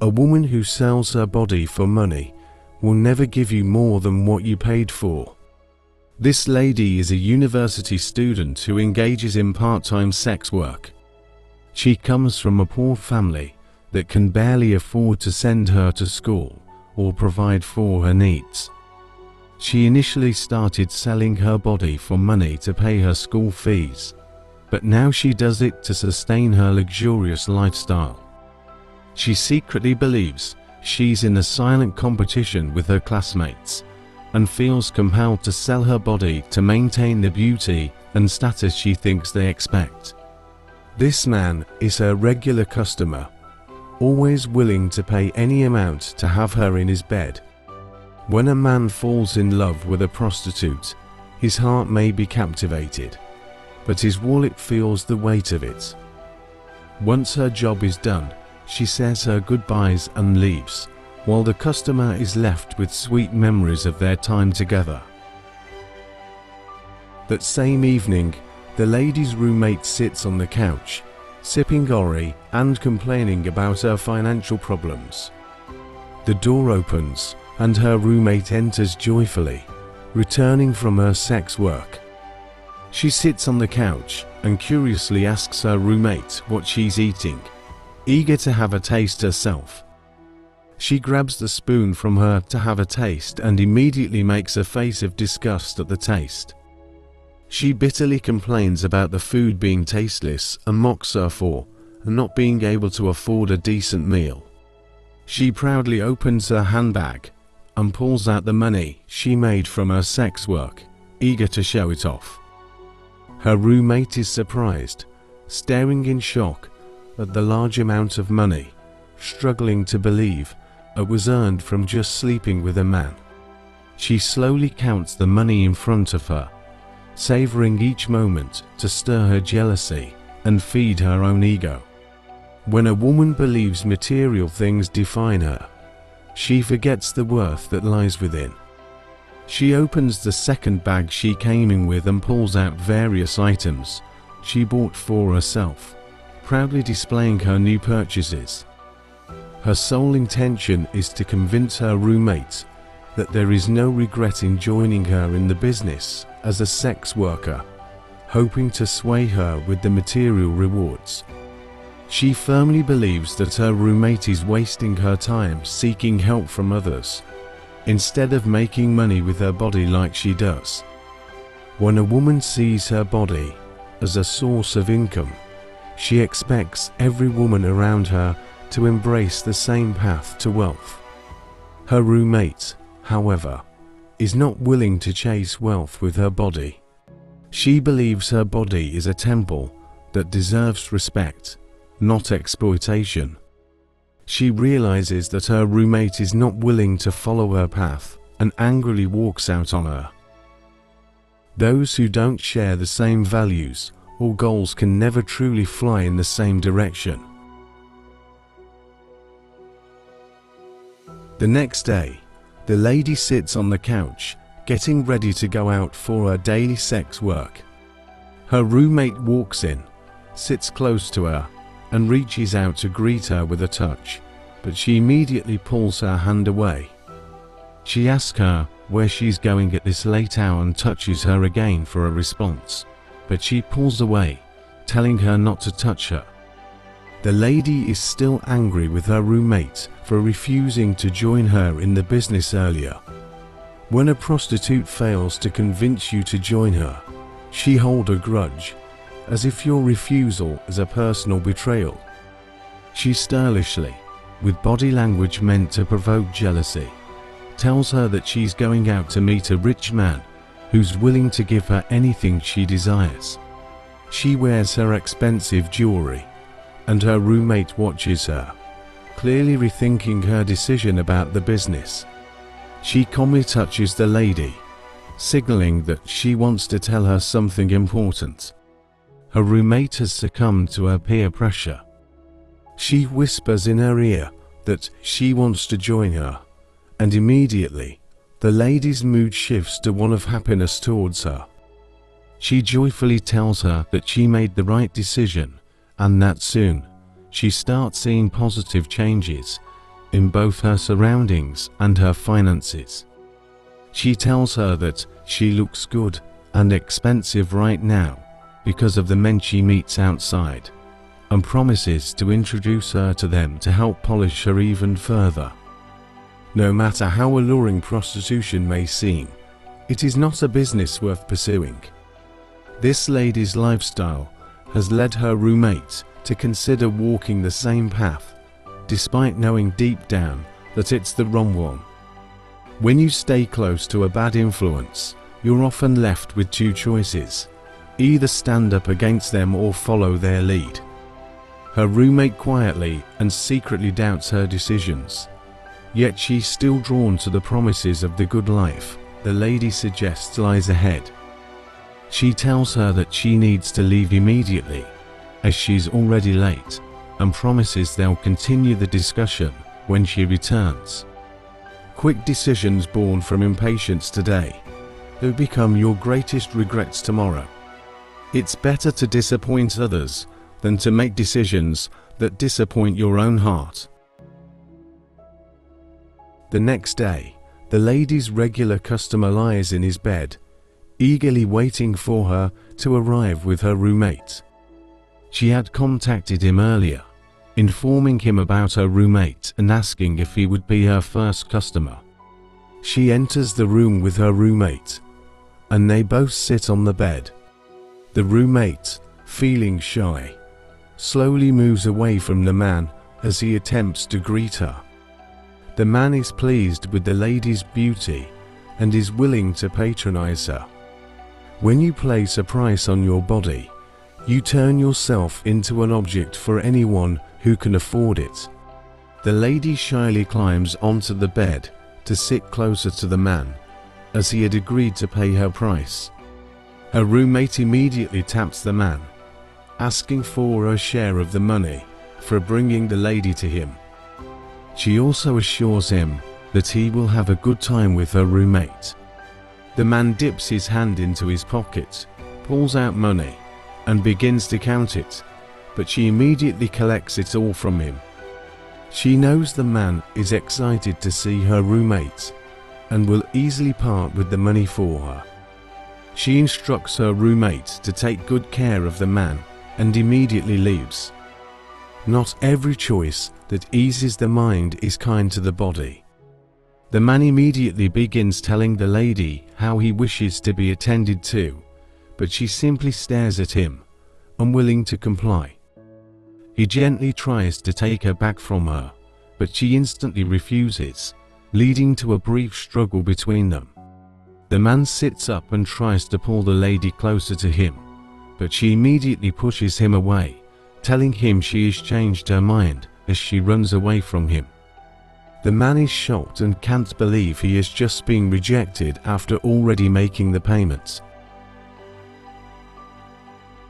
A woman who sells her body for money will never give you more than what you paid for. This lady is a university student who engages in part-time sex work. She comes from a poor family that can barely afford to send her to school or provide for her needs. She initially started selling her body for money to pay her school fees, but now she does it to sustain her luxurious lifestyle. She secretly believes she's in a silent competition with her classmates and feels compelled to sell her body to maintain the beauty and status she thinks they expect. This man is her regular customer, always willing to pay any amount to have her in his bed. When a man falls in love with a prostitute, his heart may be captivated, but his wallet feels the weight of it. Once her job is done, she says her goodbyes and leaves, while the customer is left with sweet memories of their time together. That same evening, the lady's roommate sits on the couch, sipping ori and complaining about her financial problems. The door opens and her roommate enters joyfully, returning from her sex work. She sits on the couch and curiously asks her roommate what she's eating, eager to have a taste herself. She grabs the spoon from her to have a taste and immediately makes a face of disgust at the taste. She bitterly complains about the food being tasteless and mocks her for not being able to afford a decent meal. She proudly opens her handbag and pulls out the money she made from her sex work, eager to show it off. Her roommate is surprised, staring in shock at the large amount of money, struggling to believe it was earned from just sleeping with a man. She slowly counts the money in front of her, savoring each moment to stir her jealousy and feed her own ego. When a woman believes material things define her, she forgets the worth that lies within. She opens the second bag she came in with and pulls out various items she bought for herself, proudly displaying her new purchases. Her sole intention is to convince her roommate that there is no regret in joining her in the business as a sex worker, hoping to sway her with the material rewards. She firmly believes that her roommate is wasting her time seeking help from others, instead of making money with her body like she does. When a woman sees her body as a source of income, she expects every woman around her to embrace the same path to wealth. Her roommate, however, is not willing to chase wealth with her body. She believes her body is a temple that deserves respect, not exploitation. She realizes that her roommate is not willing to follow her path and angrily walks out on her. Those who don't share the same values or goals can never truly fly in the same direction. The next day, the lady sits on the couch, getting ready to go out for her daily sex work. Her roommate walks in, sits close to her, and reaches out to greet her with a touch, but she immediately pulls her hand away. She asks her where she's going at this late hour and touches her again for a response, but she pulls away, telling her not to touch her. The lady is still angry with her roommate for refusing to join her in the business earlier. When a prostitute fails to convince you to join her, she holds a grudge, as if your refusal is a personal betrayal. She stylishly, with body language meant to provoke jealousy, tells her that she's going out to meet a rich man who's willing to give her anything she desires. She wears her expensive jewelry, and her roommate watches her, clearly rethinking her decision about the business. She calmly touches the lady, signaling that she wants to tell her something important. Her roommate has succumbed to her peer pressure. She whispers in her ear that she wants to join her, and immediately, the lady's mood shifts to one of happiness towards her. She joyfully tells her that she made the right decision and that soon, she starts seeing positive changes in both her surroundings and her finances. She tells her that she looks good and expensive right now because of the men she meets outside, and promises to introduce her to them to help polish her even further. No matter how alluring prostitution may seem, it is not a business worth pursuing. This lady's lifestyle has led her roommate to consider walking the same path, despite knowing deep down that it's the wrong one. When you stay close to a bad influence, you're often left with two choices: either stand up against them or follow their lead. Her roommate quietly and secretly doubts her decisions, yet she's still drawn to the promises of the good life the lady suggests lies ahead. She tells her that she needs to leave immediately, as she's already late, and promises they'll continue the discussion when she returns. Quick decisions born from impatience today will become your greatest regrets tomorrow. It's better to disappoint others than to make decisions that disappoint your own heart. The next day, the lady's regular customer lies in his bed, eagerly waiting for her to arrive with her roommate. She had contacted him earlier, informing him about her roommate and asking if he would be her first customer. She enters the room with her roommate, and they both sit on the bed. The roommate, feeling shy, slowly moves away from the man as he attempts to greet her. The man is pleased with the lady's beauty and is willing to patronize her. When you place a price on your body, you turn yourself into an object for anyone who can afford it. The lady shyly climbs onto the bed to sit closer to the man, as he had agreed to pay her price. Her roommate immediately taps the man, asking for her share of the money for bringing the lady to him. She also assures him that he will have a good time with her roommate. The man dips his hand into his pocket, pulls out money, and begins to count it, but she immediately collects it all from him. She knows the man is excited to see her roommate and will easily part with the money for her. She instructs her roommate to take good care of the man and immediately leaves. Not every choice that eases the mind is kind to the body. The man immediately begins telling the lady how he wishes to be attended to, but she simply stares at him, unwilling to comply. He gently tries to take her back from her, but she instantly refuses, leading to a brief struggle between them. The man sits up and tries to pull the lady closer to him, but she immediately pushes him away, telling him she has changed her mind as she runs away from him. The man is shocked and can't believe he has just been rejected after already making the payment.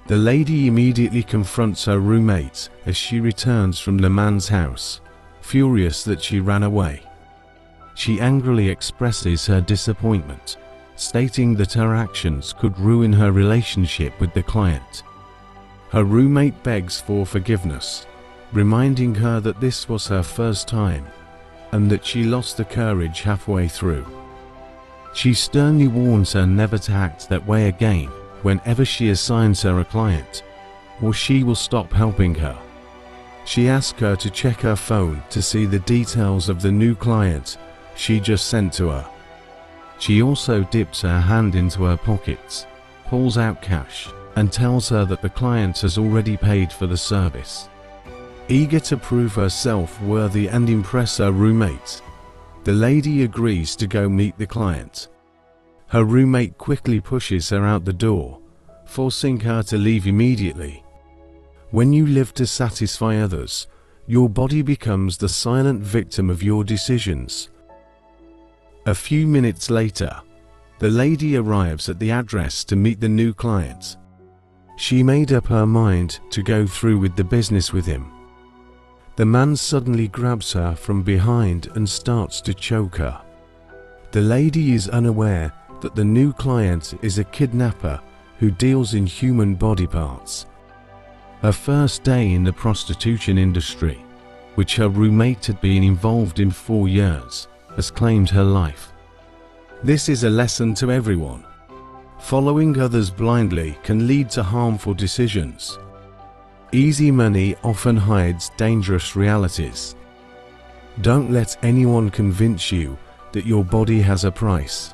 The lady immediately confronts her roommate as she returns from the man's house, furious that she ran away. She angrily expresses her disappointment, stating that her actions could ruin her relationship with the client. Her roommate begs for forgiveness, reminding her that this was her first time and that she lost the courage halfway through. She sternly warns her never to act that way again whenever she assigns her a client, or she will stop helping her. She asks her to check her phone to see the details of the new client she just sent to her. She also dips her hand into her pockets, pulls out cash, and tells her that the client has already paid for the service. Eager to prove herself worthy and impress her roommate, the lady agrees to go meet the client. Her roommate quickly pushes her out the door, forcing her to leave immediately. When you live to satisfy others, your body becomes the silent victim of your decisions. A few minutes later, the lady arrives at the address to meet the new client. She made up her mind to go through with the business with him. The man suddenly grabs her from behind and starts to choke her. The lady is unaware that the new client is a kidnapper who deals in human body parts. Her first day in the prostitution industry, which her roommate had been involved in 4 years, has claimed her life. This is a lesson to everyone. Following others blindly can lead to harmful decisions. Easy money often hides dangerous realities. Don't let anyone convince you that your body has a price.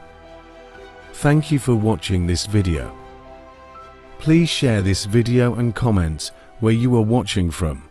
Thank you for watching this video. Please share this video and comment where you are watching from.